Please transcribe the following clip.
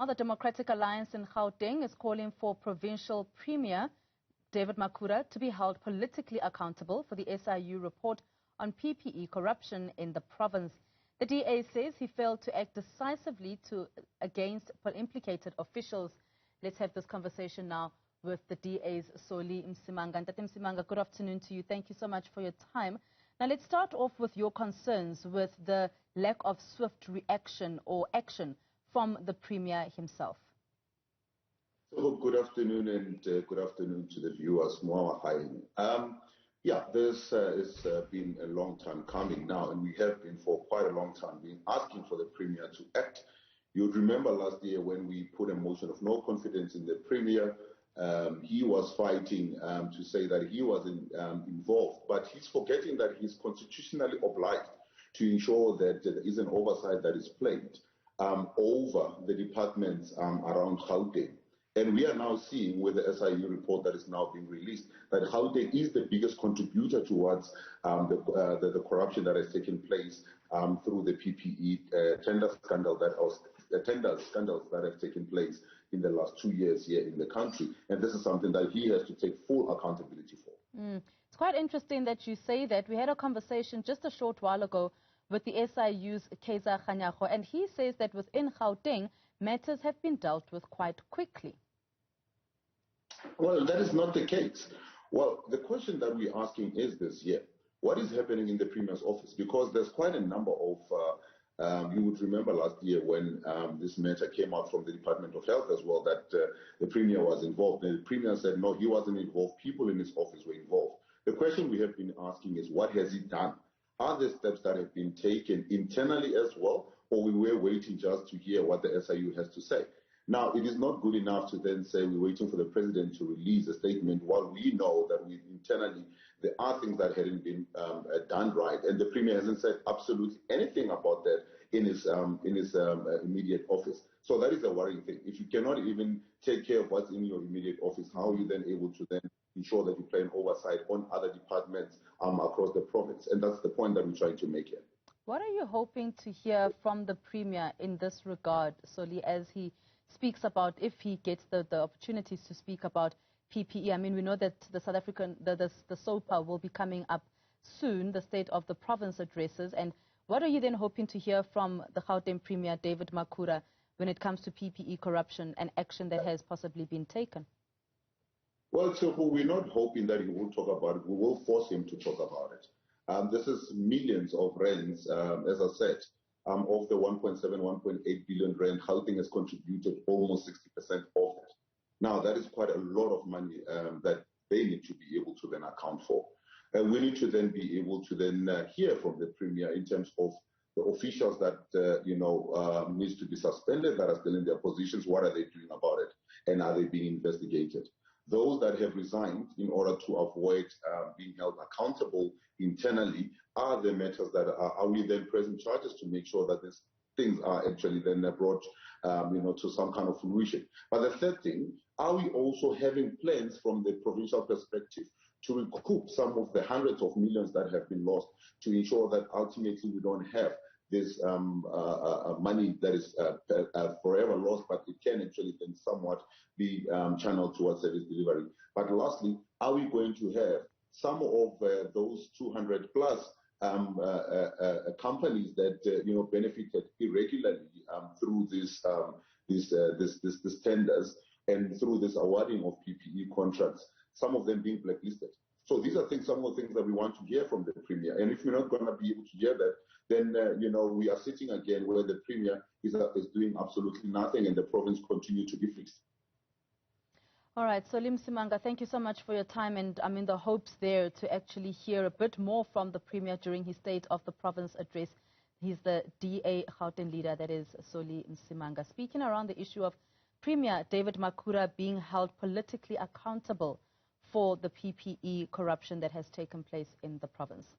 Now, the Democratic Alliance in Gauteng is calling for Provincial Premier David Makhura to be held politically accountable for the SIU report on PPE corruption in the province. The DA says he failed to act decisively against implicated officials. Let's have this conversation now with the DA's Soli Msimanga. Ntate Msimanga, good afternoon to you. Thank you so much for your time. Now, let's start off with your concerns with the lack of swift reaction or action from the Premier himself. So, good afternoon and good afternoon to the viewers. This has been a long time coming now, and we have been for quite a long time been asking for the Premier to act. You would remember last year when we put a motion of no confidence in the Premier, he was fighting to say that he wasn't involved, but he's forgetting that he's constitutionally obliged to ensure that there is an oversight that is played over the departments around Gauteng. And we are now seeing with the SIU report that is now being released that Gauteng is the biggest contributor towards the corruption that has taken place through the PPE tender scandals that have taken place in the last 2 years here in the country. And this is something that he has to take full accountability for. It's quite interesting that you say that. We had a conversation just a short while ago with the SIU's Kaiser Khanyago, and he says that within Gauteng, matters have been dealt with quite quickly. Well, that is not the case. Well, the question that we're asking is this year, what is happening in the Premier's office? Because there's quite a number of, you would remember last year when this matter came out from the Department of Health as well, that the Premier was involved. And the Premier said, no, he wasn't involved. People in his office were involved. The question we have been asking is, what has he done? Are there steps that have been taken internally as well, or we were waiting just to hear what the SIU has to say? Now, it is not good enough to then say we're waiting for the President to release a statement while we know that internally there are things that hadn't been done right, and the Premier hasn't said absolutely anything about that in his immediate office. So that is a worrying thing. If you cannot even take care of what's in your immediate office, how are you then able to then ensure that you play an oversight on other departments across the province? And that's the point that we're trying to make here. What are you hoping to hear from the Premier in this regard, Soli, as he speaks about, if he gets the opportunities to speak about PPE? I mean, we know that the South African, the SOPA will be coming up soon, the State of the Province addresses. And what are you then hoping to hear from the Gauteng Premier, David Makhura, when it comes to PPE corruption and action that has possibly been taken? Well, so we're not hoping that he will talk about it. We will force him to talk about it. This is millions of rands, as I said. Of the 1.7, 1.8 billion rand, Gauteng has contributed almost 60% of that. Now, that is quite a lot of money that they need to be able to then account for. And we need to then be able to then hear from the Premier in terms of the officials that, needs to be suspended, that are still in their positions. What are they doing about it? And are they being investigated? Those that have resigned in order to avoid being held accountable internally are the matters that are we then pressing charges to make sure that these things are actually then brought to some kind of fruition. But the third thing, are we also having plans from the provincial perspective to recoup some of the hundreds of millions that have been lost, to ensure that ultimately we don't have this money that is forever lost, but it can actually then somewhat be channeled towards service delivery. But lastly, are we going to have some of those 200 plus companies that benefited irregularly through these tenders and through this awarding of PPE contracts, some of them being blacklisted? So these are some of the things that we want to hear from the Premier. And if we're not going to be able to hear that, then, we are sitting again where the Premier is doing absolutely nothing and the province continue to be fixed. All right, so Msimanga, thank you so much for your time. And I mean, the hopes there to actually hear a bit more from the Premier during his State of the Province address. He's the DA Gauteng leader, that is Soli Msimanga, speaking around the issue of Premier David Makhura being held politically accountable for the PPE corruption that has taken place in the province.